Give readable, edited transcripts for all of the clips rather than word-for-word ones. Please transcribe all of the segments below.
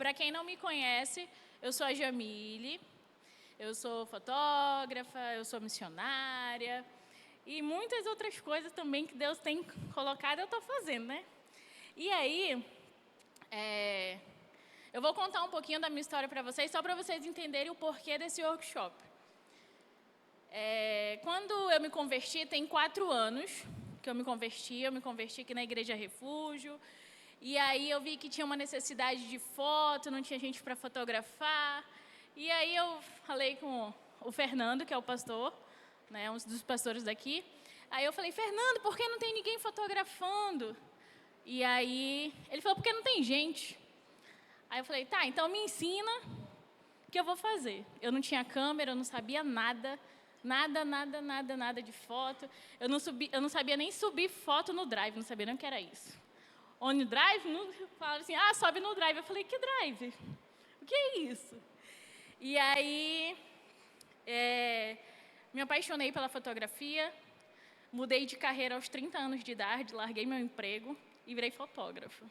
Para quem não me conhece, eu sou a Jamile, eu sou fotógrafa, eu sou missionária e muitas outras coisas também que Deus tem colocado eu estou fazendo, né? E aí, eu vou contar um pouquinho da minha história para vocês, só para vocês entenderem o porquê desse workshop. Quando eu me converti, tem 4 anos que eu me converti aqui na Igreja Refúgio, e aí eu vi que tinha uma necessidade de foto, não tinha gente para fotografar, e aí eu falei com o Fernando, que é o pastor, né, um dos pastores daqui, aí eu falei, Fernando, por que não tem ninguém fotografando? E aí ele falou, porque não tem gente. Aí eu falei, tá, então me ensina o que eu vou fazer. Eu não tinha câmera, eu não sabia nada de foto. Eu não sabia nem subir foto no Drive, não sabia nem o que era isso. OneDrive, falaram assim, sobe no Drive. Eu falei, que Drive? O que é isso? E aí, me apaixonei pela fotografia, mudei de carreira aos 30 anos de idade, larguei meu emprego e virei fotógrafo.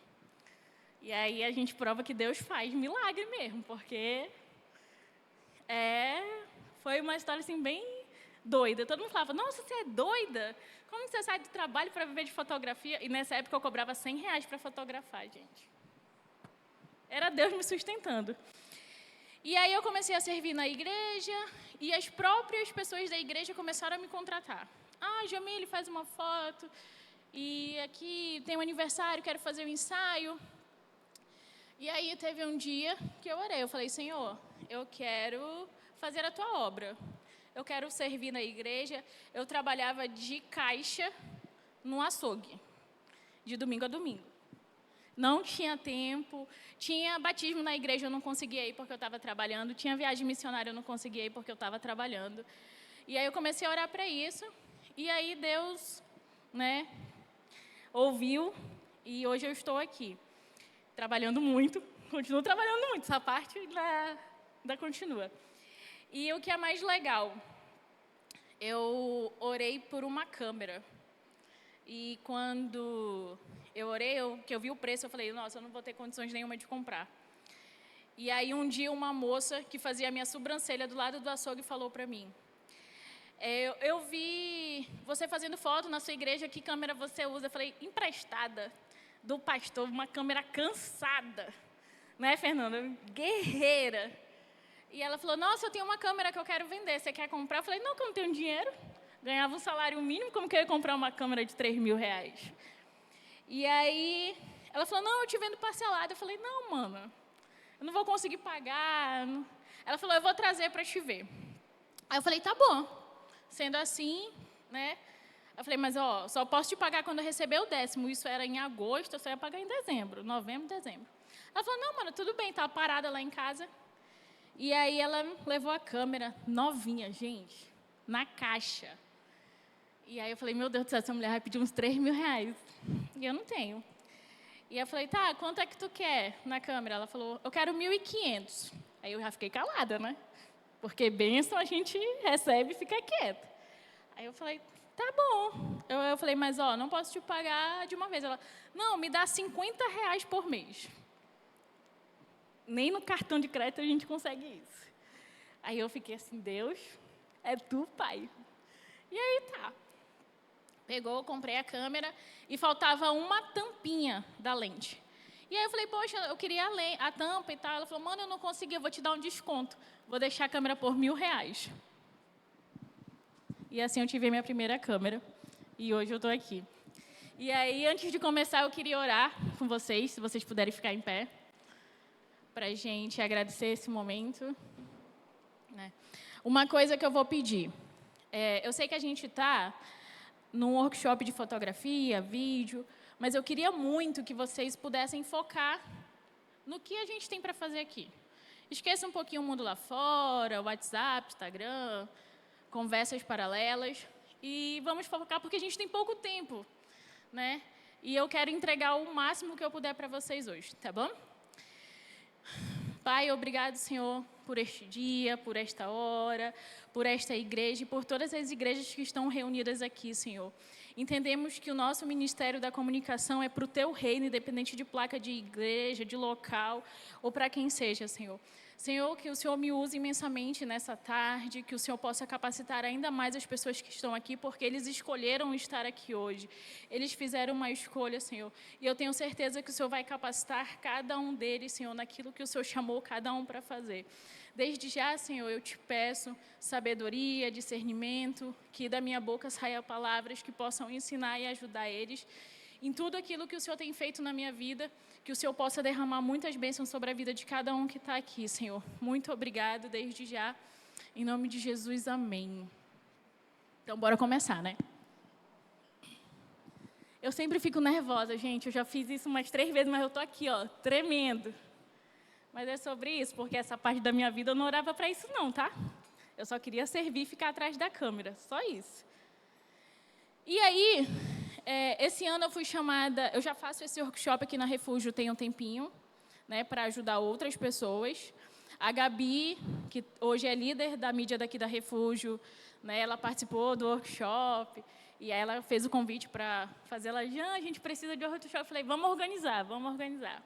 E aí a gente prova que Deus faz milagre mesmo, porque foi uma história assim bem doida. Todo mundo falava, nossa, você é doida? Como você sai do trabalho para viver de fotografia? E nessa época eu cobrava R$100 para fotografar, gente. Era Deus me sustentando. E aí eu comecei a servir na igreja e as próprias pessoas da igreja começaram a me contratar. Jamile, faz uma foto. E aqui tem um aniversário, quero fazer um ensaio. E aí teve um dia que eu orei. Eu falei, Senhor, eu quero fazer a tua obra. Eu quero servir na igreja. Eu trabalhava de caixa no açougue, de domingo a domingo. Não tinha tempo. Tinha batismo na igreja, eu não conseguia ir porque eu estava trabalhando. Tinha viagem missionária, eu não conseguia ir porque eu estava trabalhando. E aí eu comecei a orar para isso. E aí Deus, ouviu. E hoje eu estou aqui, trabalhando muito. Continuo trabalhando muito, essa parte ainda continua. E o que é mais legal, eu orei por uma câmera. E quando eu orei, que eu vi o preço, eu falei, nossa, eu não vou ter condições nenhuma de comprar. E aí um dia uma moça que fazia a minha sobrancelha do lado do açougue falou para mim, eu vi você fazendo foto na sua igreja, que câmera você usa? Eu falei, emprestada do pastor, uma câmera cansada. Né, Fernanda? Guerreira. E ela falou, nossa, eu tenho uma câmera que eu quero vender, você quer comprar? Eu falei, não, que eu não tenho dinheiro. Ganhava um salário mínimo, como que eu ia comprar uma câmera de R$3.000? E aí, ela falou, não, eu te vendo parcelado. Eu falei, não, mano, eu não vou conseguir pagar. Ela falou, eu vou trazer para te ver. Aí eu falei, tá bom. Sendo assim, né? Eu falei, mas só posso te pagar quando eu receber o 10º. Isso era em agosto, eu só ia pagar em dezembro, novembro, dezembro. Ela falou, não, mano, tudo bem, tá parada lá em casa. E aí ela levou a câmera novinha, gente, na caixa. E aí eu falei, meu Deus do céu, essa mulher vai pedir uns R$3.000. E eu não tenho. E eu falei, tá, quanto é que tu quer na câmera? Ela falou, eu quero 1.500. Aí eu já fiquei calada, né? Porque bênção a gente recebe e fica quieta. Aí eu falei, tá bom. Eu falei, mas não posso te pagar de uma vez. Ela, não, me dá R$50 por mês. Nem no cartão de crédito a gente consegue isso. Aí eu fiquei assim, Deus, é tu, pai. E aí tá. Pegou, comprei a câmera e faltava uma tampinha da lente. E aí eu falei, poxa, eu queria a tampa e tal. Ela falou, mano, eu não consegui, eu vou te dar um desconto. Vou deixar a câmera por R$1.000. E assim eu tive a minha primeira câmera. E hoje eu estou aqui. E aí, antes de começar, eu queria orar com vocês, se vocês puderem ficar em pé, para a gente agradecer esse momento. Uma coisa que eu vou pedir. Eu sei que a gente está num workshop de fotografia, vídeo, mas eu queria muito que vocês pudessem focar no que a gente tem para fazer aqui. Esqueça um pouquinho o mundo lá fora, WhatsApp, Instagram, conversas paralelas, e vamos focar porque a gente tem pouco tempo, né? E eu quero entregar o máximo que eu puder para vocês hoje, tá bom? Pai, obrigado, Senhor, por este dia, por esta hora, por esta igreja e por todas as igrejas que estão reunidas aqui, Senhor. Entendemos que o nosso Ministério da Comunicação é para o Teu reino, independente de placa de igreja, de local, ou para quem seja, Senhor. Senhor, que o Senhor me use imensamente nessa tarde, que o Senhor possa capacitar ainda mais as pessoas que estão aqui, porque eles escolheram estar aqui hoje. Eles fizeram uma escolha, Senhor. E eu tenho certeza que o Senhor vai capacitar cada um deles, Senhor, naquilo que o Senhor chamou cada um para fazer. Desde já, Senhor, eu te peço sabedoria, discernimento, que da minha boca saiam palavras que possam ensinar e ajudar eles em tudo aquilo que o Senhor tem feito na minha vida, que o Senhor possa derramar muitas bênçãos sobre a vida de cada um que está aqui, Senhor. Muito obrigado desde já. Em nome de Jesus, amém. Então, bora começar, né? Eu sempre fico nervosa, gente. Eu já fiz isso umas 3 vezes, mas eu estou aqui, ó, tremendo. Mas é sobre isso, porque essa parte da minha vida eu não orava para isso não, tá? Eu só queria servir e ficar atrás da câmera, só isso. E aí, esse ano eu fui chamada, eu já faço esse workshop aqui na Refúgio tem um tempinho, né, para ajudar outras pessoas. A Gabi, que hoje é líder da mídia daqui da Refúgio, né, ela participou do workshop, e aí ela fez o convite para fazer. Ela, a gente precisa de workshop. Eu falei, vamos organizar, vamos organizar.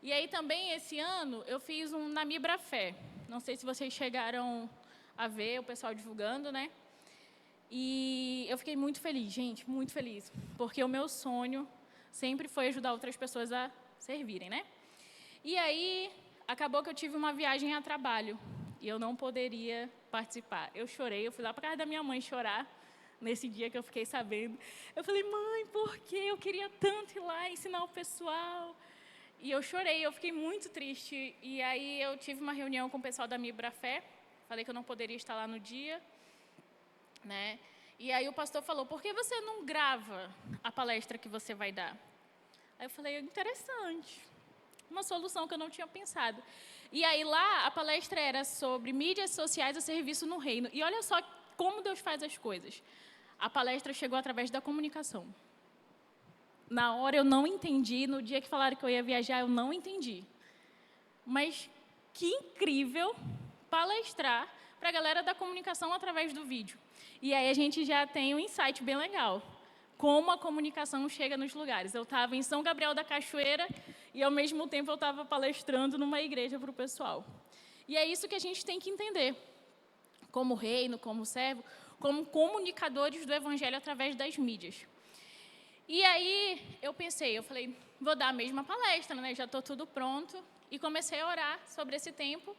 E aí também, esse ano, eu fiz um na Mibra Fé. Não sei se vocês chegaram a ver o pessoal divulgando, né? E eu fiquei muito feliz, gente, muito feliz. Porque o meu sonho sempre foi ajudar outras pessoas a servirem, né? E aí, acabou que eu tive uma viagem a trabalho. E eu não poderia participar. Eu chorei, eu fui lá para casa da minha mãe chorar. Nesse dia que eu fiquei sabendo. Eu falei, mãe, por quê? Eu queria tanto ir lá ensinar o pessoal. E eu chorei, eu fiquei muito triste. E aí eu tive uma reunião com o pessoal da Mibra Fé. Falei que eu não poderia estar lá no dia, né? E aí o pastor falou, por que você não grava a palestra que você vai dar? Aí eu falei, interessante. Uma solução que eu não tinha pensado. E aí lá a palestra era sobre mídias sociais a serviço no reino. E olha só como Deus faz as coisas. A palestra chegou através da comunicação. Na hora eu não entendi, no dia que falaram que eu ia viajar, eu não entendi. Mas que incrível palestrar para a galera da comunicação através do vídeo. E aí a gente já tem um insight bem legal. Como a comunicação chega nos lugares. Eu estava em São Gabriel da Cachoeira e, ao mesmo tempo, eu estava palestrando numa igreja para o pessoal. E é isso que a gente tem que entender. Como reino, como servo, como comunicadores do evangelho através das mídias. E aí eu pensei, eu falei, vou dar a mesma palestra, né? Já estou tudo pronto. E comecei a orar sobre esse tempo.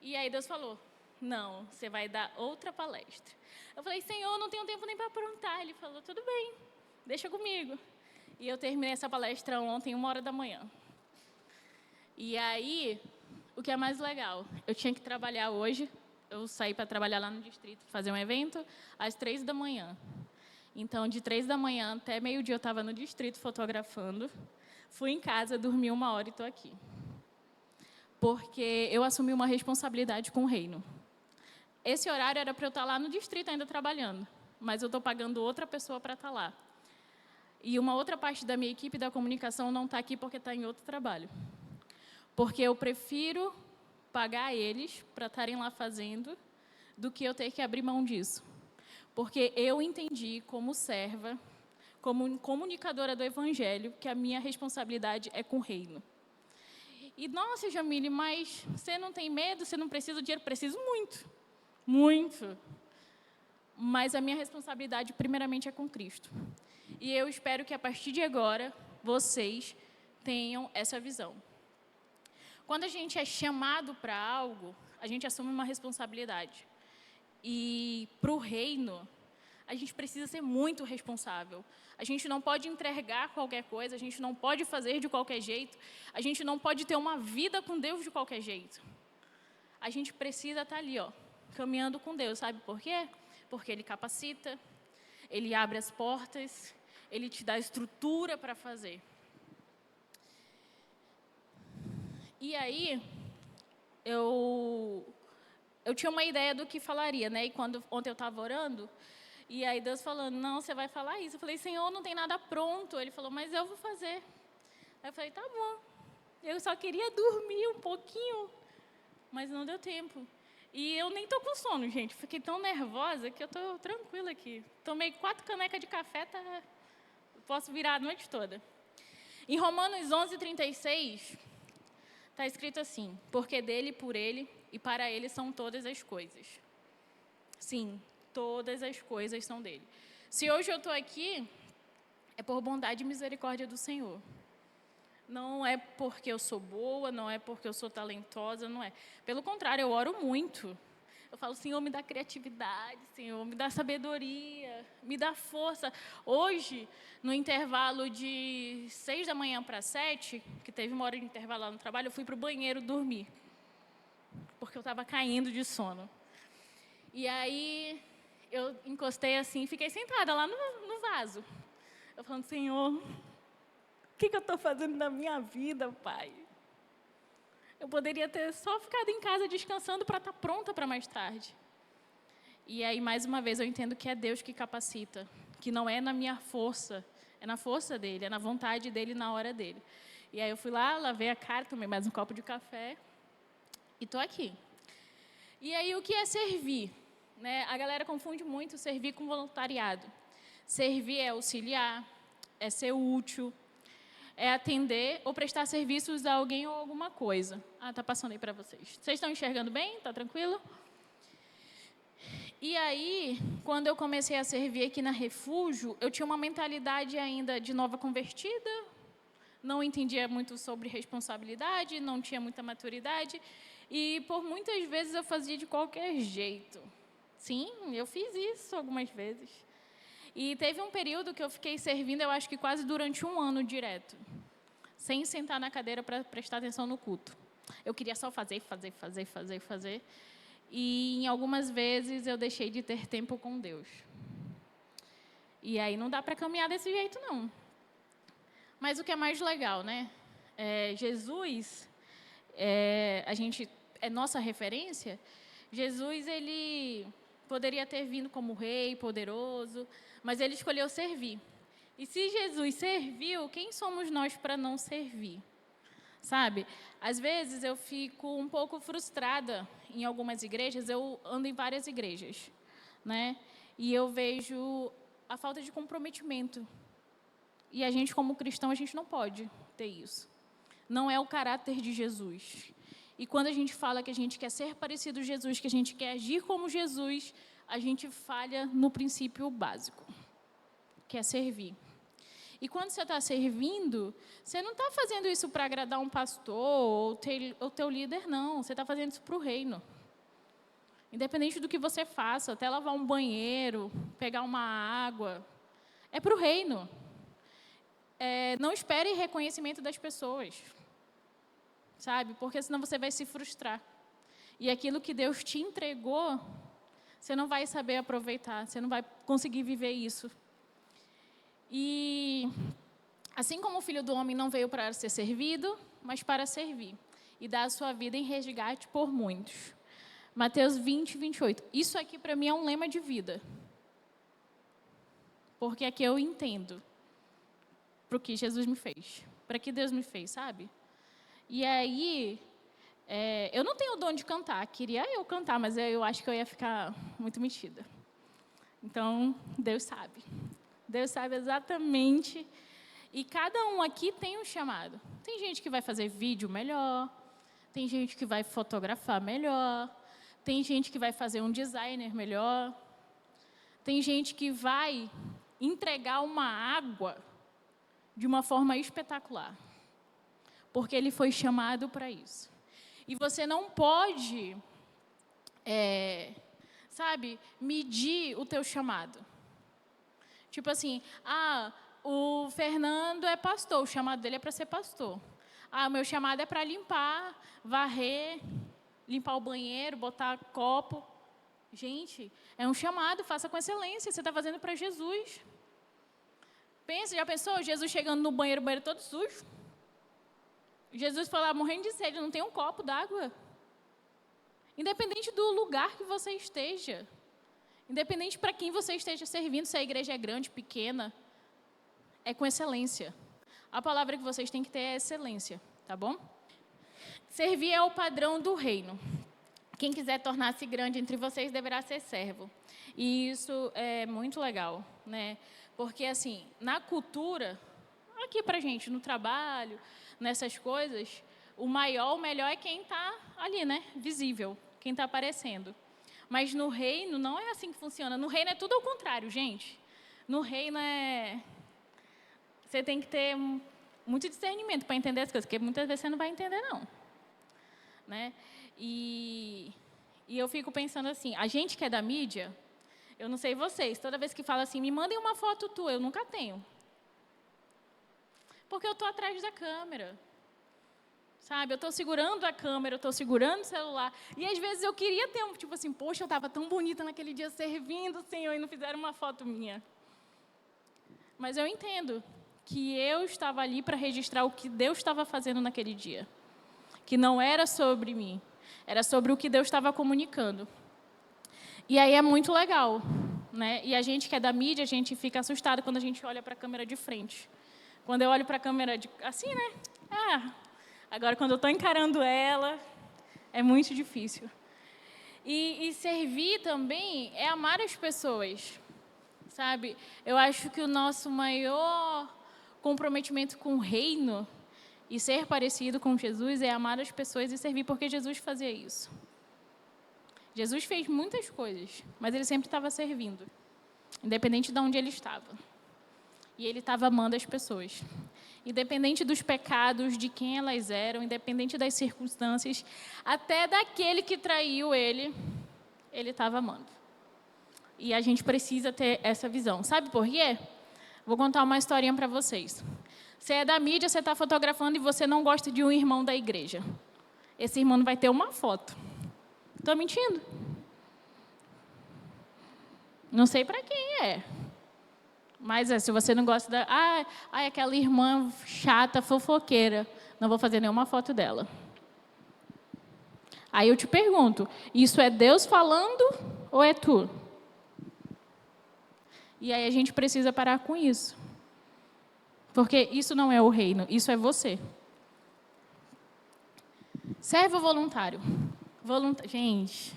E aí Deus falou, não, você vai dar outra palestra. Eu falei, Senhor, não tenho tempo nem para aprontar. Ele falou, tudo bem, deixa comigo. E eu terminei essa palestra ontem, 1h da manhã. E aí, o que é mais legal, eu tinha que trabalhar hoje. Eu saí para trabalhar lá no distrito, fazer um evento, às 3 da manhã. Então, de 3 da manhã até meio-dia, eu estava no distrito fotografando. Fui em casa, dormi 1 hora e estou aqui. Porque eu assumi uma responsabilidade com o reino. Esse horário era para eu estar lá no distrito ainda trabalhando, mas eu estou pagando outra pessoa para estar lá. E uma outra parte da minha equipe da comunicação não está aqui porque está em outro trabalho. Porque eu prefiro pagar eles para estarem lá fazendo do que eu ter que abrir mão disso. Porque eu entendi como serva, como comunicadora do evangelho, que a minha responsabilidade é com o reino. E, nossa, Jamile, mas você não tem medo? Você não precisa de dinheiro? Preciso muito. Muito. Mas a minha responsabilidade, primeiramente, é com Cristo. E eu espero que, a partir de agora, vocês tenham essa visão. Quando a gente é chamado para algo, a gente assume uma responsabilidade. E, para o reino, a gente precisa ser muito responsável. A gente não pode entregar qualquer coisa, a gente não pode fazer de qualquer jeito, a gente não pode ter uma vida com Deus de qualquer jeito. A gente precisa estar ali, ó, caminhando com Deus, sabe por quê? Porque Ele capacita, Ele abre as portas, Ele te dá estrutura para fazer. E aí, eu tinha uma ideia do que falaria, né? E ontem eu estava orando, e aí Deus falando, não, você vai falar isso. Eu falei, Senhor, não tem nada pronto. Ele falou, mas eu vou fazer. Aí eu falei, tá bom. Eu só queria dormir um pouquinho, mas não deu tempo. E eu nem tô com sono, gente. Fiquei tão nervosa que eu tô tranquila aqui. Tomei 4 canecas de café, posso virar a noite toda. Em Romanos 11:36, está escrito assim: porque dele, por ele e para ele são todas as coisas. Sim, todas as coisas são dele. Se hoje eu estou aqui, é por bondade e misericórdia do Senhor. Não é porque eu sou boa, não é porque eu sou talentosa, não é. Pelo contrário, eu oro muito. Eu falo, Senhor, me dá criatividade, Senhor, me dá sabedoria, me dá força. Hoje, no intervalo de 6 da manhã para 7, que teve uma hora de intervalo lá no trabalho, eu fui para o banheiro dormir, porque eu estava caindo de sono. E aí, eu encostei assim, fiquei sentada lá no vaso. Eu falando, Senhor, o que eu estou fazendo na minha vida, Pai? Eu poderia ter só ficado em casa descansando para estar pronta para mais tarde. E aí, mais uma vez, eu entendo que é Deus que capacita, que não é na minha força, é na força dEle, é na vontade dEle, na hora dEle. E aí eu fui lá, lavei a cara, tomei mais um copo de café e estou aqui. E aí, o que é servir? Né? A galera confunde muito servir com voluntariado. Servir é auxiliar, é ser útil, é atender ou prestar serviços a alguém ou alguma coisa. Tá passando aí para vocês. Vocês estão enxergando bem? Tá tranquilo? E aí, quando eu comecei a servir aqui na Refúgio, eu tinha uma mentalidade ainda de nova convertida, não entendia muito sobre responsabilidade, não tinha muita maturidade, e por muitas vezes eu fazia de qualquer jeito. Sim, eu fiz isso algumas vezes. E teve um período que eu fiquei servindo, eu acho que quase durante 1 ano direto, sem sentar na cadeira para prestar atenção no culto. Eu queria só fazer. E em algumas vezes eu deixei de ter tempo com Deus. E aí não dá para caminhar desse jeito, não. Mas o que é mais legal, né? Jesus, a gente é nossa referência. Jesus, ele poderia ter vindo como rei poderoso, mas ele escolheu servir. E se Jesus serviu, quem somos nós para não servir? Sabe? Às vezes eu fico um pouco frustrada em algumas igrejas, eu ando em várias igrejas, né? E eu vejo a falta de comprometimento. E a gente, como cristão, a gente não pode ter isso. Não é o caráter de Jesus. E quando a gente fala que a gente quer ser parecido com Jesus, que a gente quer agir como Jesus, a gente falha no princípio básico, que é servir. E quando você está servindo, você não está fazendo isso para agradar um pastor ou o teu líder, não. Você está fazendo isso para o reino. Independente do que você faça, até lavar um banheiro, pegar uma água, é para o reino. Não espere reconhecimento das pessoas, sabe? Porque senão você vai se frustrar. E aquilo que Deus te entregou, você não vai saber aproveitar, você não vai conseguir viver isso. E assim como o Filho do Homem não veio para ser servido, mas para servir e dar a sua vida em resgate por muitos. Mateus 20:28. Isso aqui para mim é um lema de vida. Porque aqui eu entendo para o que Jesus me fez, para que Deus me fez, sabe? E aí, eu não tenho o dom de cantar, queria eu cantar, mas eu acho que eu ia ficar muito metida. Então, Deus sabe. Deus sabe exatamente. E cada um aqui tem um chamado. Tem gente que vai fazer vídeo melhor, tem gente que vai fotografar melhor, tem gente que vai fazer um designer melhor, tem gente que vai entregar uma água de uma forma espetacular, porque ele foi chamado para isso. E você não pode, medir o teu chamado. Tipo assim, o Fernando é pastor, o chamado dele é para ser pastor. O meu chamado é para limpar, varrer, limpar o banheiro, botar copo. Gente, é um chamado, faça com excelência, você está fazendo para Jesus. Pensa, já pensou? Jesus chegando no banheiro, o banheiro todo sujo. Jesus foi lá morrendo de sede, não tem um copo d'água. Independente do lugar que você esteja, independente para quem você esteja servindo, se a igreja é grande, pequena, é com excelência. A palavra que vocês têm que ter é excelência, tá bom? Servir é o padrão do reino. quem quiser tornar-se grande entre vocês deverá ser servo. E isso é muito legal, né? Porque, assim, na cultura, aqui pra gente, no trabalho, nessas coisas, o melhor é quem está ali, né? Visível, quem está aparecendo. Mas no reino não é assim que funciona. No reino é tudo ao contrário, gente. No reino você tem que ter muito discernimento para entender as coisas, porque muitas vezes você não vai entender, não. Né? E eu fico pensando assim, a gente que é da mídia, eu não sei vocês, toda vez que fala assim, me mandem uma foto tua, eu nunca tenho. Porque eu estou atrás da câmera. Sabe, eu estou segurando a câmera, eu estou segurando o celular. E às vezes eu queria ter tipo assim, poxa, eu estava tão bonita naquele dia servindo o Senhor e não fizeram uma foto minha. Mas eu entendo que eu estava ali para registrar o que Deus estava fazendo naquele dia. Que não era sobre mim, era sobre o que Deus estava comunicando. E aí é muito legal, né? E a gente que é da mídia, a gente fica assustado quando a gente olha para a câmera de frente. Quando eu olho para a câmera assim, né? Agora, quando eu estou encarando ela, é muito difícil. E servir também é amar as pessoas, sabe? Eu acho que o nosso maior comprometimento com o reino e ser parecido com Jesus é amar as pessoas e servir, porque Jesus fazia isso. Jesus fez muitas coisas, mas ele sempre estava servindo, independente de onde ele estava. E ele estava amando as pessoas. Independente dos pecados, de quem elas eram, independente das circunstâncias, até daquele que traiu ele estava amando. E a gente precisa ter essa visão. Sabe por quê? Vou contar uma historinha para vocês. Você é da mídia, você está fotografando e você não gosta de um irmão da igreja. Esse irmão não vai ter uma foto. Estou mentindo? Não sei para quem é. Mas se você não gosta da... aquela irmã chata, fofoqueira. Não vou fazer nenhuma foto dela. Aí eu te pergunto, isso é Deus falando ou é tu? E aí a gente precisa parar com isso. Porque isso não é o reino, isso é você. Servo voluntário. Gente,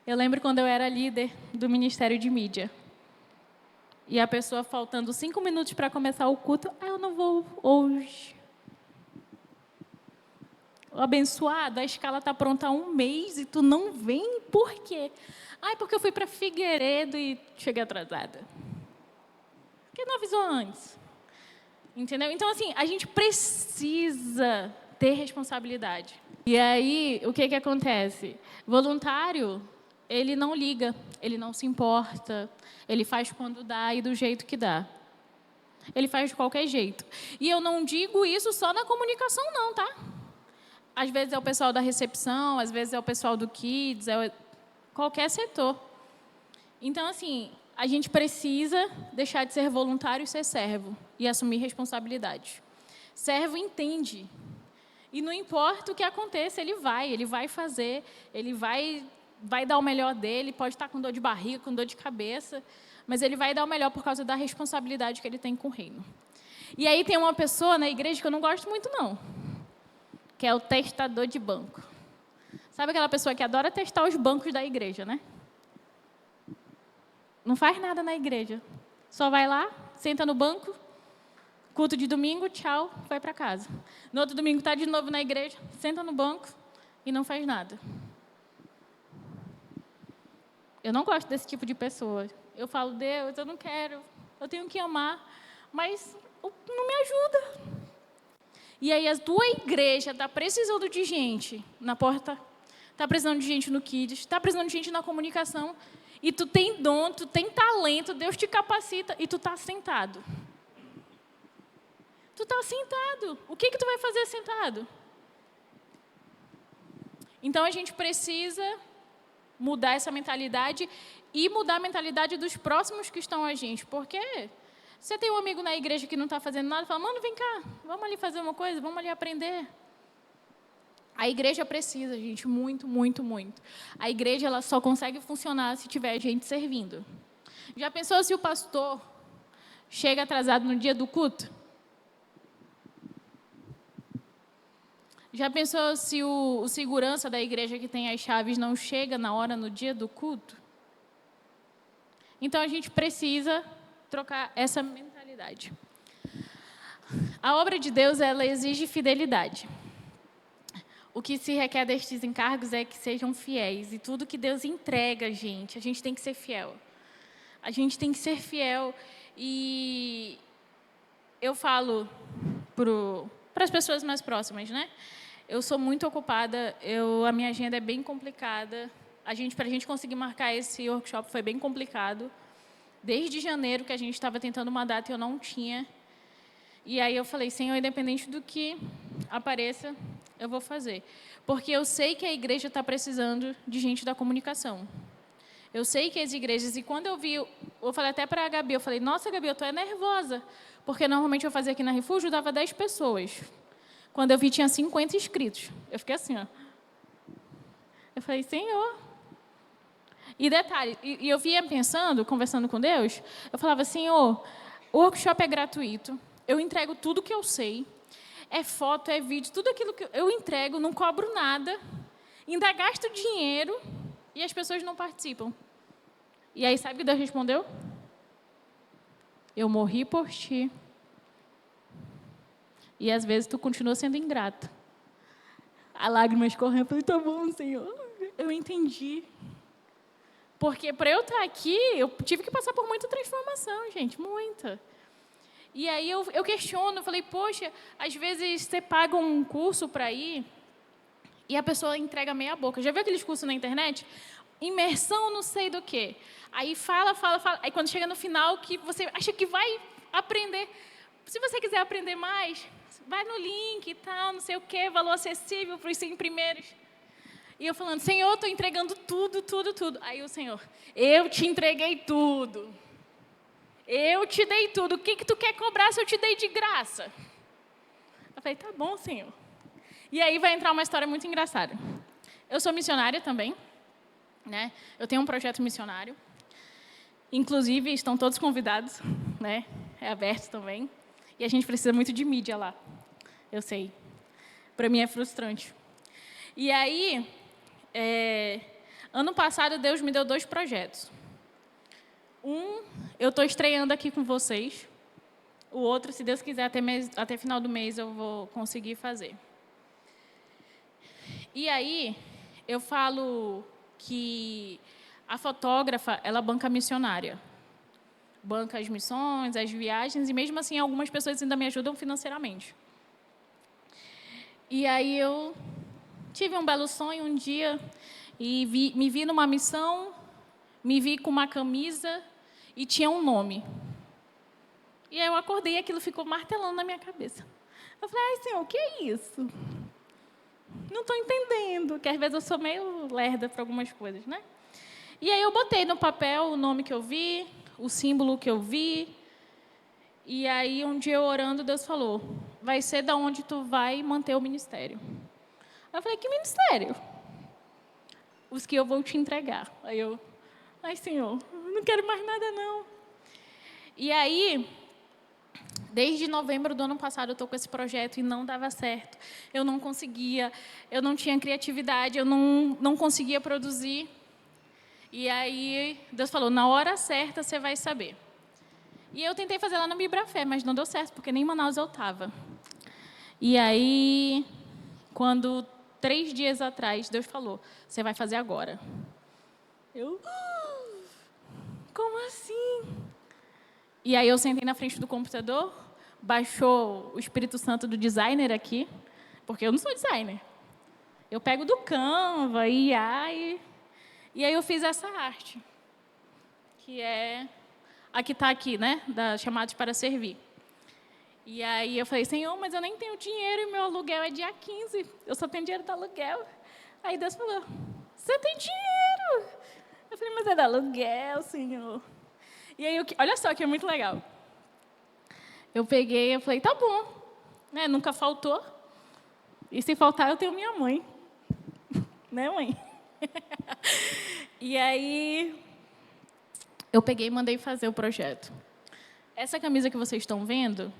eu lembro quando eu era líder do Ministério de Mídia. E a pessoa faltando 5 minutos para começar o culto, eu não vou hoje. O abençoado, a escala está pronta há 1 mês e tu não vem, por quê? Porque eu fui para Figueiredo e cheguei atrasada. Por que não avisou antes? Entendeu? Então, assim, a gente precisa ter responsabilidade. E aí, o que acontece? Voluntário, ele não liga, ele não se importa, ele faz quando dá e do jeito que dá. Ele faz de qualquer jeito. E eu não digo isso só na comunicação, não, tá? Às vezes é o pessoal da recepção, às vezes é o pessoal do Kids, qualquer setor. Então, assim, a gente precisa deixar de ser voluntário e ser servo e assumir responsabilidade. Servo entende. E não importa o que aconteça, ele vai fazer, ele vai dar o melhor dele, pode estar com dor de barriga, com dor de cabeça, mas ele vai dar o melhor por causa da responsabilidade que ele tem com o reino. E aí tem uma pessoa na igreja que eu não gosto muito, não, que é o testador de banco. Sabe aquela pessoa que adora testar os bancos da igreja, né? Não faz nada na igreja. Só vai lá, senta no banco, culto de domingo, tchau, vai para casa. No outro domingo está de novo na igreja, senta no banco e não faz nada. Eu não gosto desse tipo de pessoa. Eu falo, Deus, eu não quero, eu tenho que amar, mas não me ajuda. E aí a tua igreja está precisando de gente na porta, está precisando de gente no Kids, está precisando de gente na comunicação, e tu tem dom, tu tem talento, Deus te capacita, e tu está sentado. Tu está sentado. O que tu vai fazer sentado? Então, a gente precisa mudar essa mentalidade e mudar a mentalidade dos próximos que estão a gente. Porque você tem um amigo na igreja que não está fazendo nada, fala, mano, vem cá, vamos ali fazer uma coisa, vamos ali aprender. A igreja precisa, gente, muito, muito, muito. A igreja ela só consegue funcionar se tiver gente servindo. Já pensou se o pastor chega atrasado no dia do culto? Já pensou se o segurança da igreja que tem as chaves não chega na hora, no dia do culto? Então, a gente precisa trocar essa mentalidade. A obra de Deus, ela exige fidelidade. O que se requer destes encargos é que sejam fiéis. E tudo que Deus entrega, a gente tem que ser fiel. A gente tem que ser fiel. E eu falo para as pessoas mais próximas, né? Eu sou muito ocupada, a minha agenda é bem complicada. Para a gente conseguir marcar esse workshop foi bem complicado. Desde janeiro que a gente estava tentando uma data e eu não tinha. E aí eu falei, Senhor, independente do que apareça, eu vou fazer. Porque eu sei que a igreja está precisando de gente da comunicação. Eu sei que as igrejas... E quando eu falei até para a Gabi, eu falei, nossa, Gabi, eu estou nervosa. Porque normalmente eu fazia aqui na Refúgio, dava 10 pessoas. Quando eu vi, tinha 50 inscritos. Eu fiquei assim, ó. Eu falei, Senhor. E detalhe, e eu vinha pensando, conversando com Deus, eu falava, Senhor, o workshop é gratuito, eu entrego tudo que eu sei, é foto, é vídeo, tudo aquilo que eu entrego, não cobro nada, ainda gasto dinheiro e as pessoas não participam. E aí, sabe o que Deus respondeu? Eu morri por ti. E às vezes tu continua sendo ingrato. A lágrima escorreu, eu falei, tá bom, Senhor, eu entendi. Porque para eu estar aqui, eu tive que passar por muita transformação, gente, muita. E aí eu questiono, eu falei, poxa, às vezes você paga um curso para ir e a pessoa entrega meia boca. Já viu aqueles cursos na internet? Imersão não sei do quê. Aí fala. Aí quando chega no final, que você acha que vai aprender. Se você quiser aprender mais, vai no link e tal, não sei o quê, valor acessível para os 100 primeiros. E eu falando, Senhor, estou entregando tudo. Aí o Senhor, eu te entreguei tudo. Eu te dei tudo. O que tu quer cobrar se eu te dei de graça? Eu falei, tá bom, Senhor. E aí vai entrar uma história muito engraçada. Eu sou missionária também, né? Eu tenho um projeto missionário. Inclusive, estão todos convidados, né? É aberto também. E a gente precisa muito de mídia lá. Eu sei. Para mim é frustrante. E aí, ano passado, Deus me deu 2 projetos. Eu estou estreando aqui com vocês. O outro, se Deus quiser, até final do mês eu vou conseguir fazer. E aí, eu falo que a fotógrafa, ela banca a missionária. Banca as missões, as viagens, e mesmo assim, algumas pessoas ainda me ajudam financeiramente. E aí, eu tive um belo sonho um dia, e me vi numa missão, me vi com uma camisa e tinha um nome. E aí eu acordei e aquilo ficou martelando na minha cabeça. Eu falei, ai, Senhor, o que é isso? Não estou entendendo, que às vezes eu sou meio lerda para algumas coisas, né? E aí eu botei no papel o nome que eu vi, o símbolo que eu vi. E aí um dia eu orando, Deus falou, vai ser da onde tu vai manter o ministério. Eu falei, que ministério? Os que eu vou te entregar. Aí eu, ai, Senhor, não quero mais nada, não. E aí, desde novembro do ano passado, eu estou com esse projeto e não dava certo. Eu não conseguia, eu não tinha criatividade, eu não conseguia produzir. E aí, Deus falou, na hora certa você vai saber. E eu tentei fazer lá no Bibrafé, mas não deu certo, porque nem em Manaus eu estava. E aí, quando 3 dias atrás, Deus falou, você vai fazer agora. Eu, como assim? E aí eu sentei na frente do computador, baixou o Espírito Santo do designer aqui, porque eu não sou designer. Eu pego do Canva, e aí eu fiz essa arte, que é a que está aqui, né, da Chamados para Servir. E aí eu falei, Senhor, mas eu nem tenho dinheiro e meu aluguel é dia 15, eu só tenho dinheiro do aluguel. Aí Deus falou, você tem dinheiro? Eu falei, mas é do aluguel, Senhor. E aí, olha só que é muito legal. Eu peguei e falei, tá bom, né, nunca faltou. E se faltar, eu tenho minha mãe. Né, mãe? E aí, eu peguei e mandei fazer o projeto. Essa camisa que vocês estão vendo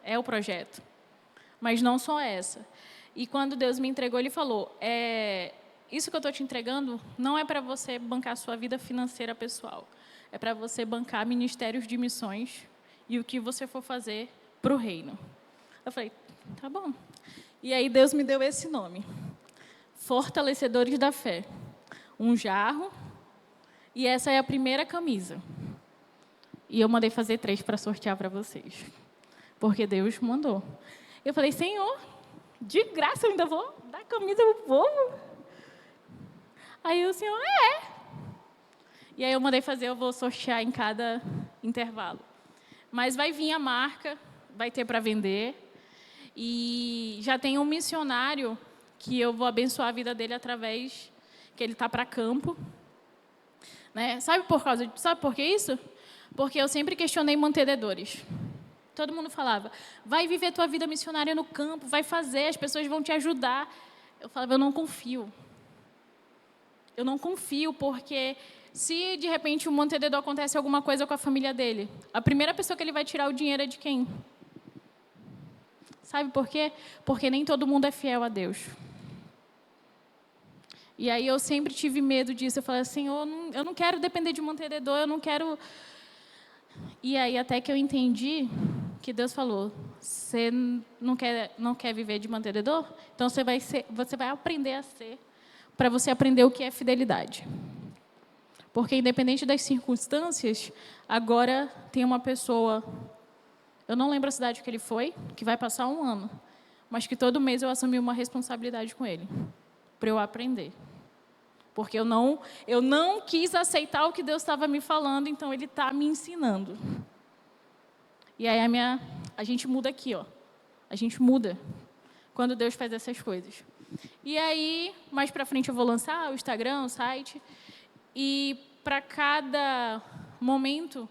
é o projeto. Mas não só essa. E quando Deus me entregou, Ele falou, isso que eu estou te entregando não é para você bancar a sua vida financeira pessoal. É para você bancar ministérios de missões e o que você for fazer para o reino. Eu falei, tá bom. E aí Deus me deu esse nome. Fortalecedores da Fé. Um jarro. E essa é a primeira camisa. E eu mandei fazer 3 para sortear para vocês. Porque Deus mandou. Eu falei, Senhor, de graça eu ainda vou dar camisa pro povo? Aí o Senhor, E aí eu mandei fazer, eu vou sortear em cada intervalo. Mas vai vir a marca, vai ter para vender. E já tem um missionário que eu vou abençoar a vida dele através que ele está para campo. Né? Sabe por que isso? Porque eu sempre questionei mantenedores. Todo mundo falava, vai viver tua vida missionária no campo, vai fazer, as pessoas vão te ajudar. Eu falava, eu não confio. Eu não confio porque se de repente um mantenedor acontece alguma coisa com a família dele, a primeira pessoa que ele vai tirar o dinheiro é de quem? Sabe por quê? Porque nem todo mundo é fiel a Deus. E aí eu sempre tive medo disso. Eu falei assim, eu não quero depender de mantenedor, eu não quero... E aí até que eu entendi que Deus falou, você não quer viver de mantenedor? Então você vai aprender a ser, para você aprender o que é fidelidade. Porque independente das circunstâncias, agora tem uma pessoa, eu não lembro a cidade que ele foi, que vai passar 1 ano, mas que todo mês eu assumi uma responsabilidade com ele, para eu aprender. Porque eu não quis aceitar o que Deus estava me falando, então Ele está me ensinando. E aí a gente muda aqui, ó. A gente muda quando Deus faz essas coisas. E aí, mais para frente eu vou lançar o Instagram, o site, e para cada momento,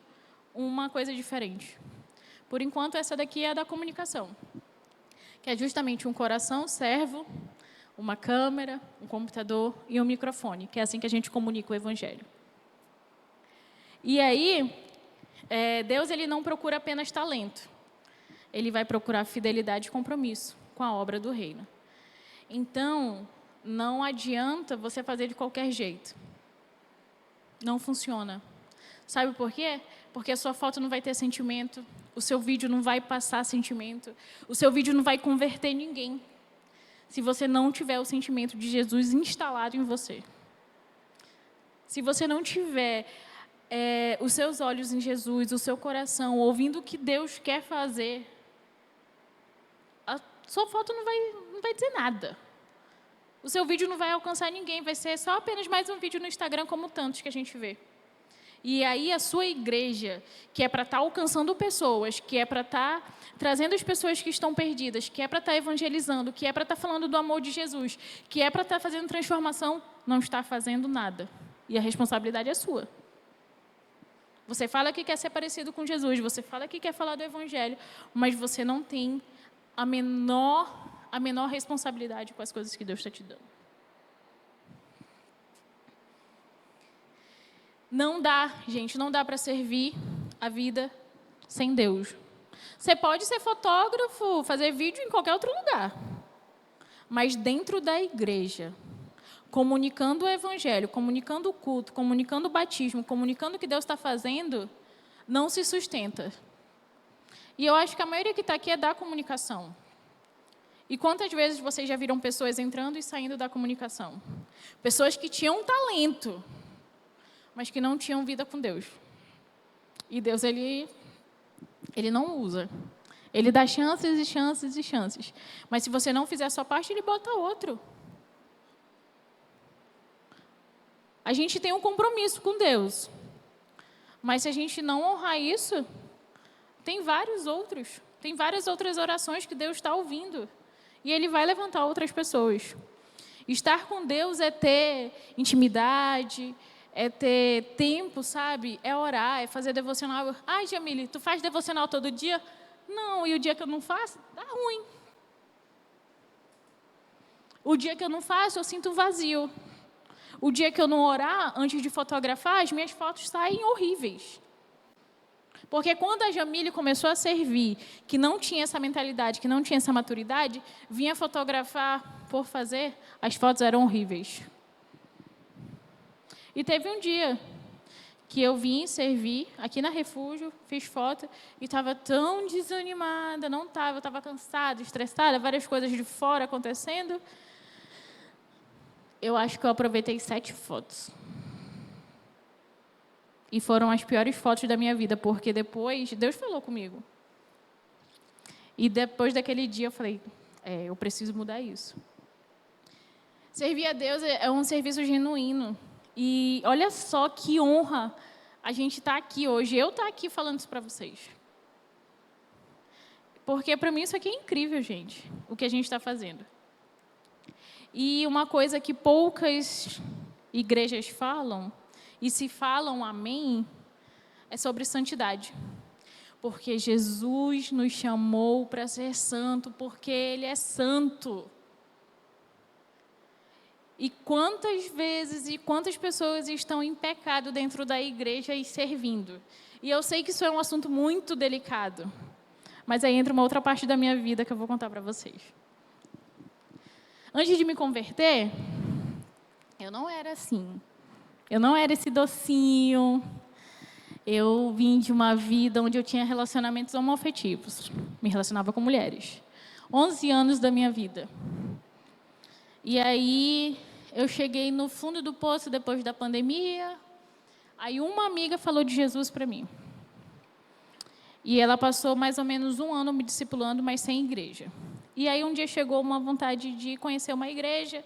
uma coisa diferente. Por enquanto, essa daqui é a da comunicação, que é justamente um coração servo, uma câmera, um computador e um microfone, que é assim que a gente comunica o Evangelho. E aí, Deus ele não procura apenas talento. Ele vai procurar fidelidade e compromisso com a obra do reino. Então, não adianta você fazer de qualquer jeito. Não funciona. Sabe por quê? Porque a sua foto não vai ter sentimento, o seu vídeo não vai passar sentimento, o seu vídeo não vai converter ninguém, se você não tiver o sentimento de Jesus instalado em você. Se você não tiver os seus olhos em Jesus, o seu coração, ouvindo o que Deus quer fazer, a sua foto não vai dizer nada. O seu vídeo não vai alcançar ninguém, vai ser só apenas mais um vídeo no Instagram, como tantos que a gente vê. E aí a sua igreja, que é para estar alcançando pessoas, que é para estar trazendo as pessoas que estão perdidas, que é para estar evangelizando, que é para estar falando do amor de Jesus, que é para estar fazendo transformação, não está fazendo nada. E a responsabilidade é sua. Você fala que quer ser parecido com Jesus, você fala que quer falar do Evangelho, mas você não tem a menor responsabilidade com as coisas que Deus está te dando. Não dá, gente, não dá para servir a vida sem Deus. Você pode ser fotógrafo, fazer vídeo em qualquer outro lugar, mas dentro da igreja, comunicando o Evangelho, comunicando o culto, comunicando o batismo, comunicando o que Deus está fazendo, não se sustenta. E eu acho que a maioria que está aqui é da comunicação. E quantas vezes vocês já viram pessoas entrando e saindo da comunicação? Pessoas que tinham talento, mas que não tinham vida com Deus. E Deus, ele não usa. Ele dá chances e chances e chances. Mas se você não fizer a sua parte, ele bota outro. A gente tem um compromisso com Deus. Mas se a gente não honrar isso, tem várias outras orações que Deus está ouvindo. E Ele vai levantar outras pessoas. Estar com Deus é ter intimidade, é ter tempo, sabe? É orar, é fazer devocional. Ai, Jamile, tu faz devocional todo dia? Não, e o dia que eu não faço, dá ruim. O dia que eu não faço, eu sinto vazio. O dia que eu não orar, antes de fotografar, as minhas fotos saem horríveis. Porque quando a Jamile começou a servir, que não tinha essa mentalidade, que não tinha essa maturidade, vinha fotografar por fazer, as fotos eram horríveis. E teve um dia que eu vim servir aqui na Refúgio, fiz foto e estava tão desanimada, não estava, eu estava cansada, estressada, várias coisas de fora acontecendo. Eu acho que eu aproveitei 7 fotos. E foram as piores fotos da minha vida, porque depois Deus falou comigo. E depois daquele dia eu falei, eu preciso mudar isso. Servir a Deus é um serviço genuíno. E olha só que honra a gente estar aqui hoje, eu estar aqui falando isso para vocês. Porque para mim isso aqui é incrível, gente, o que a gente está fazendo. E uma coisa que poucas igrejas falam, e se falam amém, é sobre santidade. Porque Jesus nos chamou para ser santo, porque Ele é santo. E quantas vezes e quantas pessoas estão em pecado dentro da igreja e servindo? E eu sei que isso é um assunto muito delicado, mas aí entra uma outra parte da minha vida que eu vou contar para vocês. Antes de me converter, eu não era assim. Eu não era esse docinho. Eu vim de uma vida onde eu tinha relacionamentos homoafetivos. Me relacionava com mulheres. 11 anos da minha vida. E aí, eu cheguei no fundo do poço depois da pandemia. Aí, uma amiga falou de Jesus para mim. E ela passou mais ou menos 1 ano me discipulando, mas sem igreja. E aí, um dia chegou uma vontade de conhecer uma igreja.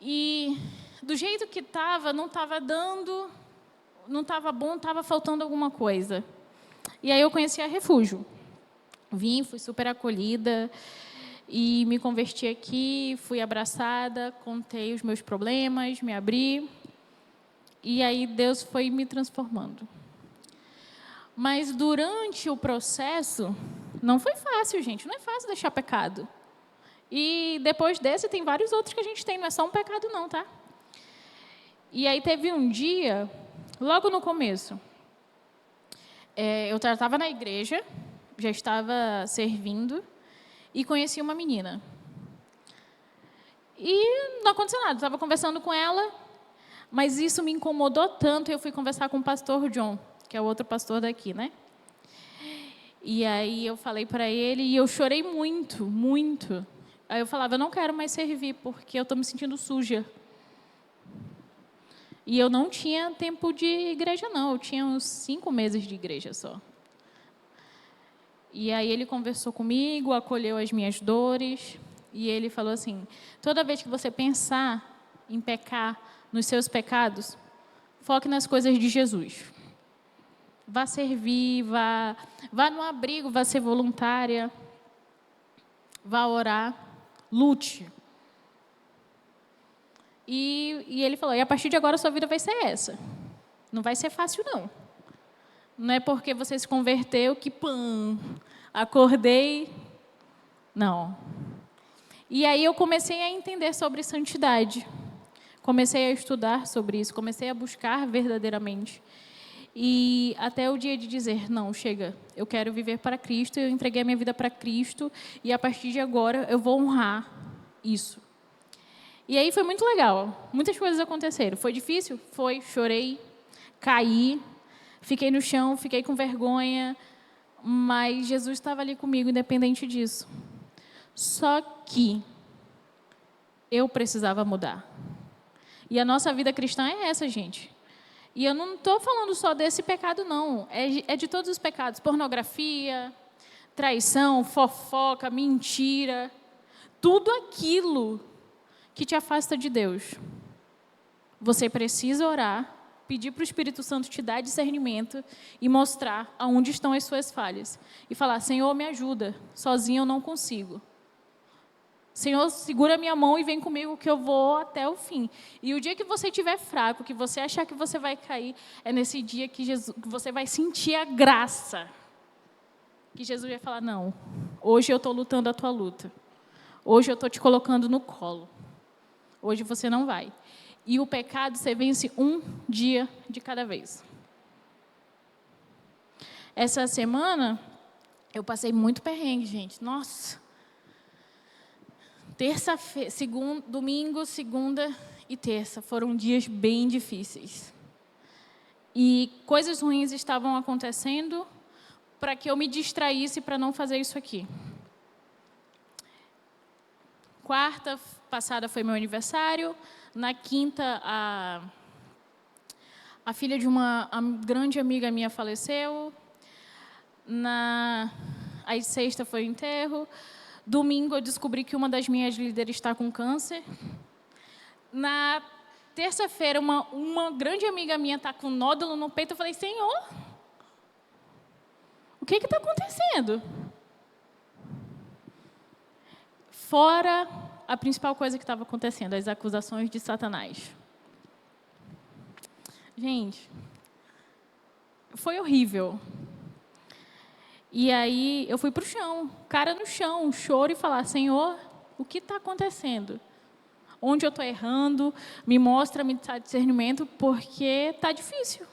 E do jeito que estava, não estava dando, não estava bom, estava faltando alguma coisa. E aí eu conheci a Refúgio. Vim, fui super acolhida e me converti aqui, fui abraçada, contei os meus problemas, me abri. E aí Deus foi me transformando. Mas durante o processo, não foi fácil, gente. Não é fácil deixar pecado. E depois desse, tem vários outros que a gente tem. Não é só um pecado, não, tá? E aí teve um dia, logo no começo, eu já estava na igreja, já estava servindo, e conheci uma menina. E não aconteceu nada, estava conversando com ela, mas isso me incomodou tanto, eu fui conversar com o pastor John, que é o outro pastor daqui, né? E aí eu falei para ele, e eu chorei muito, muito. Aí eu falava, eu não quero mais servir, porque eu estou me sentindo suja. E eu não tinha tempo de igreja, não. Eu tinha uns 5 meses de igreja só. E aí ele conversou comigo, acolheu as minhas dores. E ele falou assim, toda vez que você pensar em pecar nos seus pecados, foque nas coisas de Jesus. Vá servir, vá no abrigo, vá ser voluntária. Vá orar, lute. E ele falou, e a partir de agora a sua vida vai ser essa. Não vai ser fácil, não. Não é porque você se converteu que, acordei. Não. E aí eu comecei a entender sobre santidade. Comecei a estudar sobre isso, comecei a buscar verdadeiramente. E até o dia de dizer, não, chega, eu quero viver para Cristo, eu entreguei a minha vida para Cristo, e a partir de agora eu vou honrar isso. E aí foi muito legal, muitas coisas aconteceram. Foi difícil? Foi, chorei, caí, fiquei no chão, fiquei com vergonha, mas Jesus estava ali comigo, independente disso. Só que eu precisava mudar. E a nossa vida cristã é essa, gente. E eu não estou falando só desse pecado, não. É de todos os pecados. Pornografia, traição, fofoca, mentira. Tudo aquilo que te afasta de Deus. Você precisa orar, pedir para o Espírito Santo te dar discernimento e mostrar aonde estão as suas falhas. E falar, Senhor, me ajuda. Sozinho eu não consigo. Senhor, segura a minha mão e vem comigo que eu vou até o fim. E o dia que você estiver fraco, que você achar que você vai cair, é nesse dia que você vai sentir a graça. Que Jesus vai falar, não, hoje eu estou lutando a tua luta. Hoje eu estou te colocando no colo. Hoje você não vai. E o pecado você vence um dia de cada vez. Essa semana, eu passei muito perrengue, gente. Nossa! Domingo, segunda e terça foram dias bem difíceis. E coisas ruins estavam acontecendo para que eu me distraísse para não fazer isso aqui. Quarta passada foi meu aniversário. Na quinta, a filha de uma grande amiga minha faleceu. Aí sexta foi o enterro. Domingo eu descobri que uma das minhas líderes está com câncer. Na terça-feira, uma grande amiga minha está com nódulo no peito. Eu falei, Senhor, o que está acontecendo? Fora a principal coisa que estava acontecendo, as acusações de Satanás. Gente, foi horrível. E aí eu fui para o chão, cara no chão, choro e falar, Senhor, o que está acontecendo? Onde eu estou errando? Me mostra, me dá discernimento, porque está difícil.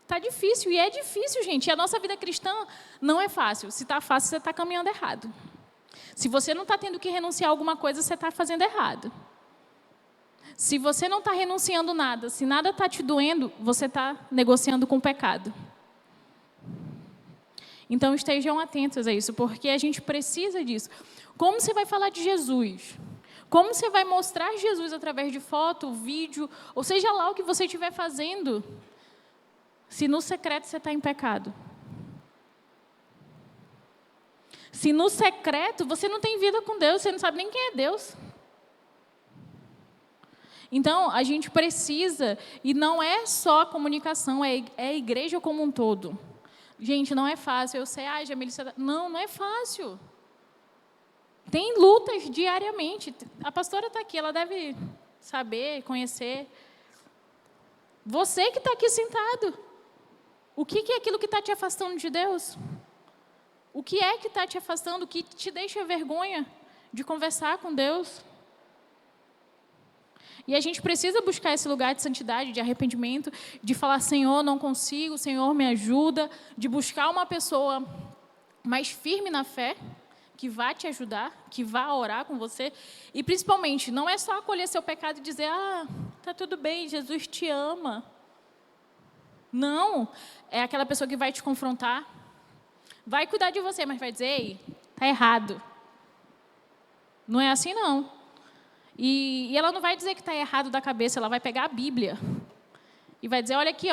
Está difícil, e é difícil, gente. E a nossa vida cristã não é fácil. Se está fácil, você está caminhando errado. Se você não está tendo que renunciar a alguma coisa, você está fazendo errado. Se você não está renunciando nada, se nada está te doendo, você está negociando com o pecado. Então, estejam atentos a isso, porque a gente precisa disso. Como você vai falar de Jesus? Como você vai mostrar Jesus através de foto, vídeo, ou seja lá o que você estiver fazendo, se no secreto você está em pecado? Se no secreto você não tem vida com Deus, você não sabe nem quem é Deus. Então, a gente precisa, e não é só a comunicação, é a igreja como um todo. Gente, não é fácil. Eu sei, Jamile, você... Não é fácil. Tem lutas diariamente. A pastora está aqui, ela deve saber, conhecer. Você que está aqui sentado. O que é aquilo que está te afastando de Deus? O que é que está te afastando? O que te deixa vergonha de conversar com Deus? E a gente precisa buscar esse lugar de santidade, de arrependimento, de falar, Senhor, não consigo, Senhor, me ajuda, de buscar uma pessoa mais firme na fé, que vá te ajudar, que vá orar com você. E, principalmente, não é só acolher seu pecado e dizer, está tudo bem, Jesus te ama. Não, é aquela pessoa que vai te confrontar, vai cuidar de você, mas vai dizer, ei, está errado. Não é assim, não. E ela não vai dizer que está errado da cabeça, ela vai pegar a Bíblia e vai dizer, olha aqui,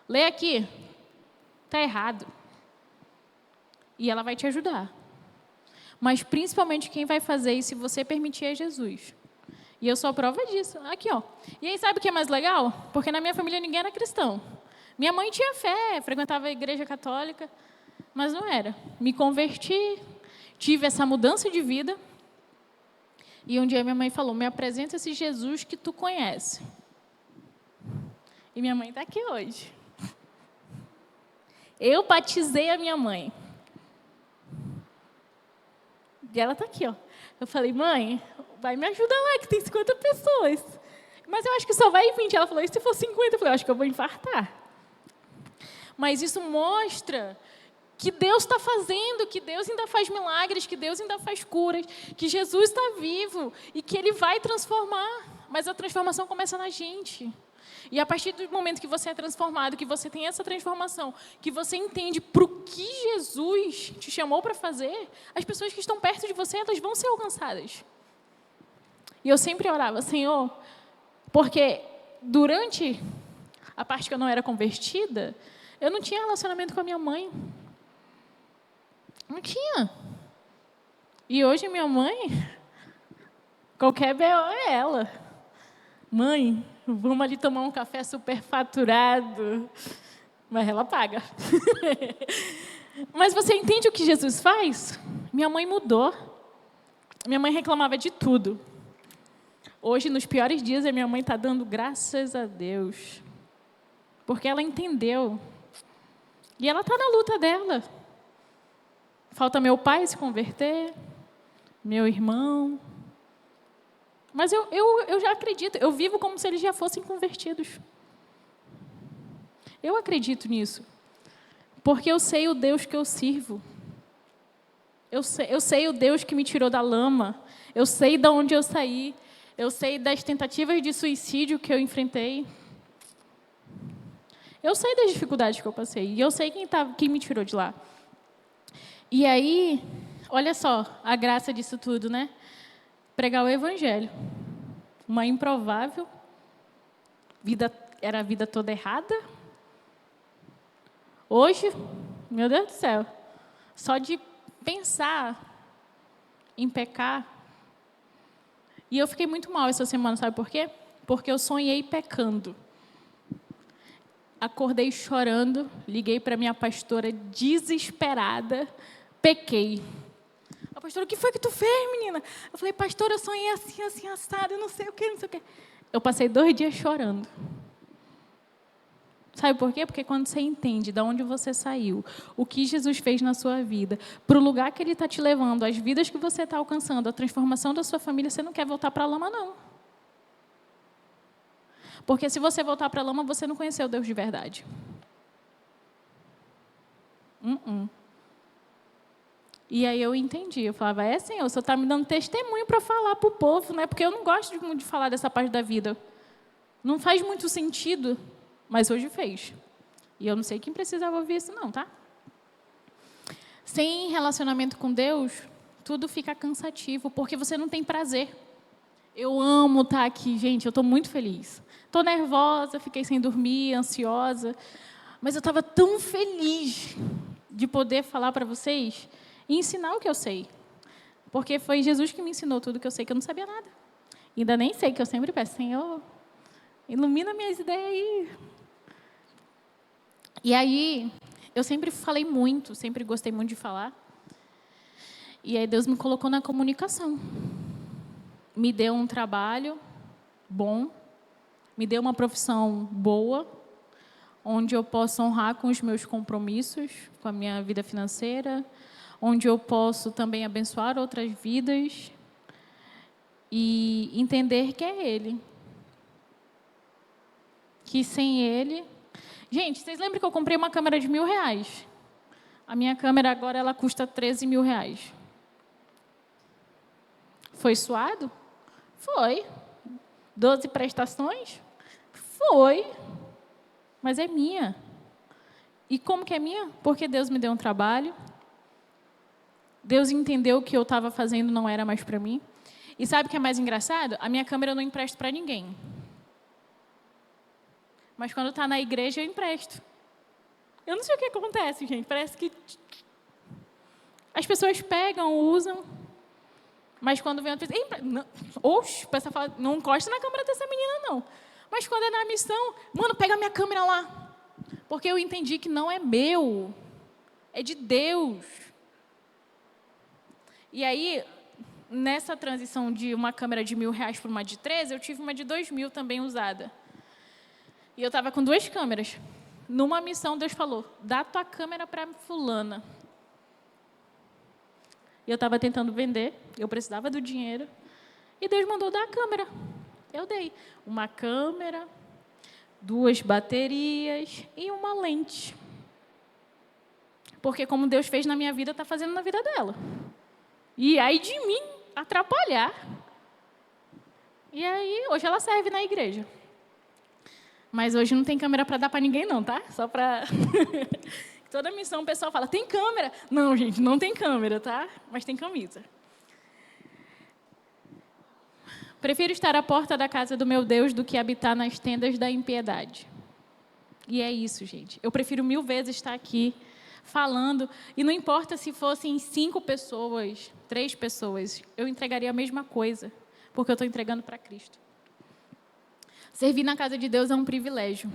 lê aqui, está errado. E ela vai te ajudar. Mas, principalmente, quem vai fazer isso, se você permitir, é Jesus. E eu sou a prova disso. Aqui, E aí, sabe o que é mais legal? Porque na minha família ninguém era cristão. Minha mãe tinha fé, frequentava a igreja católica, mas não era. Me converti, tive essa mudança de vida. E um dia minha mãe falou, me apresenta esse Jesus que tu conhece. E minha mãe está aqui hoje. Eu batizei a minha mãe. E ela está aqui, Eu falei, mãe, vai me ajudar lá, que tem 50 pessoas. Mas eu acho que só vai 20. Ela falou, e se for 50? Eu falei, acho que eu vou infartar. Mas isso mostra que Deus está fazendo, que Deus ainda faz milagres, que Deus ainda faz curas, que Jesus está vivo e que Ele vai transformar. Mas a transformação começa na gente. E a partir do momento que você é transformado, que você tem essa transformação, que você entende para o que Jesus te chamou para fazer, as pessoas que estão perto de você, elas vão ser alcançadas. E eu sempre orava, Senhor, porque durante a parte que eu não era convertida, eu não tinha relacionamento com a minha mãe. Não tinha. E hoje minha mãe, qualquer BO é ela. Mãe, vamos ali tomar um café superfaturado. Mas ela paga. Mas você entende o que Jesus faz? Minha mãe mudou. Minha mãe reclamava de tudo. Hoje, nos piores dias, a minha mãe está dando graças a Deus. Porque ela entendeu. E ela está na luta dela. Falta meu pai se converter, meu irmão. Mas eu já acredito, eu vivo como se eles já fossem convertidos. Eu acredito nisso. Porque eu sei o Deus que eu sirvo. Eu sei o Deus que me tirou da lama. Eu sei de onde eu saí. Eu sei das tentativas de suicídio que eu enfrentei. Eu sei das dificuldades que eu passei. E eu sei quem me tirou de lá. E aí, olha só a graça disso tudo, né? Pregar o Evangelho. Uma improvável. Era a vida toda errada. Hoje, meu Deus do céu, só de pensar em pecar. E eu fiquei muito mal essa semana, sabe por quê? Porque eu sonhei pecando. Acordei chorando, liguei para minha pastora desesperada, pequei. A pastora, o que foi que tu fez, menina? Eu falei, pastora, eu sonhei assim, assim, assado, não sei o quê, não sei o quê. Eu passei 2 dias chorando. Sabe por quê? Porque quando você entende de onde você saiu, o que Jesus fez na sua vida, para o lugar que Ele está te levando, as vidas que você está alcançando, a transformação da sua família, você não quer voltar para a lama, não. Porque se você voltar para a lama, você não conheceu Deus de verdade. E aí eu entendi, eu falava, Senhor, o Senhor está me dando testemunho para falar para o povo, né? Porque eu não gosto muito de falar dessa parte da vida. Não faz muito sentido, mas hoje fez. E eu não sei quem precisava ouvir isso não, tá? Sem relacionamento com Deus, tudo fica cansativo, porque você não tem prazer. Eu amo estar aqui, gente, eu estou muito feliz. Estou nervosa, fiquei sem dormir, ansiosa, mas eu estava tão feliz de poder falar para vocês e ensinar o que eu sei. Porque foi Jesus que me ensinou tudo que eu sei, que eu não sabia nada. Ainda nem sei, que eu sempre peço, Senhor, ilumina minhas ideias aí. E aí, eu sempre falei muito, sempre gostei muito de falar. E aí Deus me colocou na comunicação. Me deu um trabalho bom, me deu uma profissão boa, onde eu posso honrar com os meus compromissos, com a minha vida financeira, onde eu posso também abençoar outras vidas e entender que é Ele. Que sem Ele... Gente, vocês lembram que eu comprei uma câmera de R$1.000? A minha câmera agora ela custa R$13.000. Foi suado? Foi. 12 prestações? Foi. Mas é minha. E como que é minha? Porque Deus me deu um trabalho. Deus entendeu que eu estava fazendo não era mais para mim. E sabe o que é mais engraçado? A minha câmera eu não empresto para ninguém. Mas quando está na igreja, eu empresto. Eu não sei o que acontece, gente. Parece que as pessoas pegam, usam. Mas quando vem outra pessoa... Oxe, a pessoa fala, não encosta na câmera dessa menina, não. Mas quando é na missão, mano, pega a minha câmera lá. Porque eu entendi que não é meu. É de Deus. E aí, nessa transição de uma câmera de R$1.000 para uma de 13, eu tive uma de 2.000 também usada. E eu estava com 2 câmeras. Numa missão, Deus falou, dá tua câmera para fulana. E eu estava tentando vender, eu precisava do dinheiro. E Deus mandou dar a câmera. Eu dei uma câmera, 2 baterias e uma lente. Porque como Deus fez na minha vida, está fazendo na vida dela. E aí de mim atrapalhar. E aí, hoje ela serve na igreja. Mas hoje não tem câmera para dar para ninguém não, tá? Só para... Toda missão o pessoal fala, tem câmera? Não, gente, não tem câmera, tá? Mas tem camisa. Prefiro estar à porta da casa do meu Deus do que habitar nas tendas da impiedade. E é isso, gente. Eu prefiro 1000 vezes estar aqui falando, e não importa se fossem 5 pessoas, 3 pessoas, eu entregaria a mesma coisa, porque eu estou entregando para Cristo. Servir na casa de Deus é um privilégio.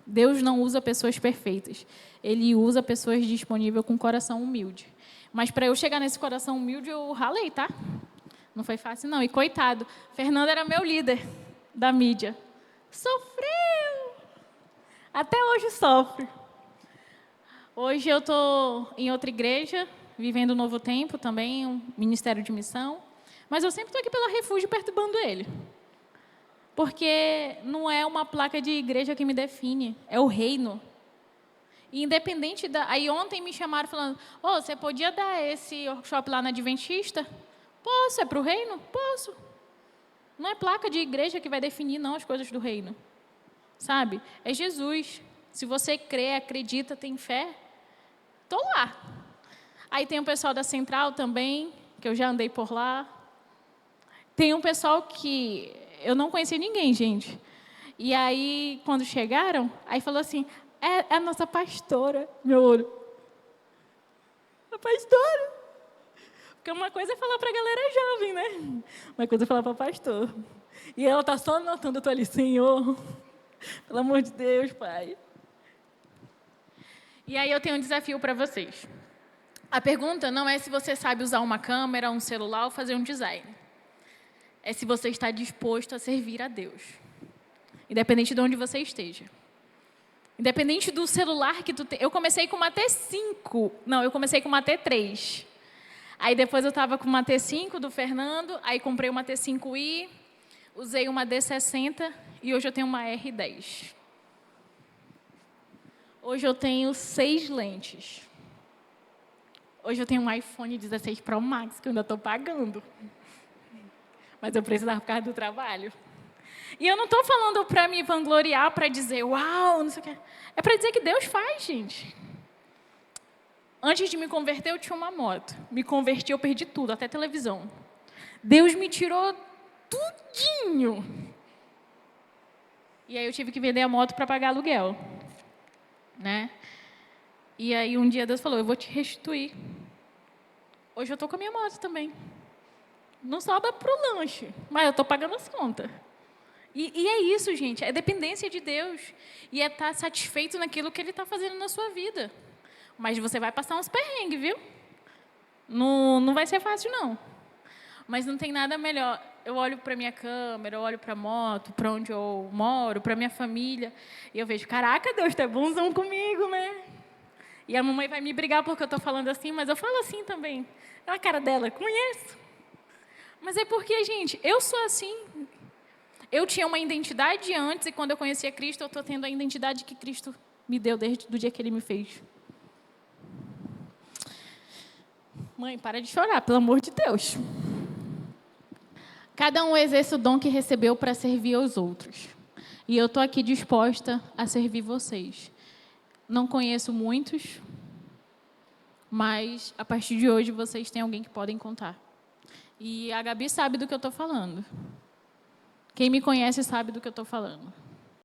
Deus não usa pessoas perfeitas. Ele usa pessoas disponíveis com coração humilde. Mas para eu chegar nesse coração humilde, eu ralei, tá? Não foi fácil, não. E coitado, Fernando era meu líder da mídia. Sofreu! Até hoje sofre. Hoje eu estou em outra igreja, vivendo um novo tempo também, um ministério de missão. Mas eu sempre estou aqui pela Refúgio, perturbando ele. Porque não é uma placa de igreja que me define, é o reino. E independente da... Aí ontem me chamaram falando, você podia dar esse workshop lá na Adventista? Posso, é para o reino? Posso. Não é placa de igreja que vai definir, não, as coisas do reino. Sabe? É Jesus. Se você crê, acredita, tem fé, estou lá. Aí tem o pessoal da Central também, que eu já andei por lá. Tem um pessoal que eu não conhecia ninguém, gente. E aí, quando chegaram, aí falou assim, é a nossa pastora, meu olho. A pastora. Porque uma coisa é falar para a galera jovem, né? Uma coisa é falar para o pastor. E ela está só anotando, eu estou ali, Senhor, pelo amor de Deus, Pai. E aí eu tenho um desafio para vocês. A pergunta não é se você sabe usar uma câmera, um celular ou fazer um design. É se você está disposto a servir a Deus. Independente de onde você esteja. Independente do celular que tu tem. Eu comecei com uma T5. Não, eu comecei com uma T3. Aí depois eu estava com uma T5 do Fernando, aí comprei uma T5i, usei uma D60 e hoje eu tenho uma R10. Hoje eu tenho 6 lentes. Hoje eu tenho um iPhone 16 Pro Max, que eu ainda estou pagando. Mas eu precisava por causa do trabalho. E eu não estou falando para me vangloriar, para dizer, uau, não sei o quê. É para dizer que Deus faz, gente. Antes de me converter, eu tinha uma moto. Me converti, eu perdi tudo, até televisão. Deus me tirou tudinho. E aí eu tive que vender a moto para pagar aluguel. Né? E aí um dia Deus falou, eu vou te restituir. Hoje eu estou com a minha moto também. Não sobra para o lanche, mas eu estou pagando as contas. E é isso, gente, é dependência de Deus. E é estar satisfeito naquilo que Ele está fazendo na sua vida. Mas você vai passar uns perrengues, viu? Não vai ser fácil, não. Mas não tem nada melhor. Eu olho para a minha câmera, eu olho para a moto, para onde eu moro, para a minha família, e eu vejo, caraca, Deus tá bonzão comigo, né? E a mamãe vai me brigar porque eu estou falando assim, mas eu falo assim também. É a cara dela, conheço. Mas é porque, gente, eu sou assim. Eu tinha uma identidade antes, e quando eu conheci a Cristo, eu estou tendo a identidade que Cristo me deu desde o dia que Ele me fez. Mãe, para de chorar, pelo amor de Deus. Cada um exerce o dom que recebeu para servir aos outros. E eu estou aqui disposta a servir vocês. Não conheço muitos, mas a partir de hoje vocês têm alguém que podem contar. E a Gabi sabe do que eu estou falando. Quem me conhece sabe do que eu estou falando.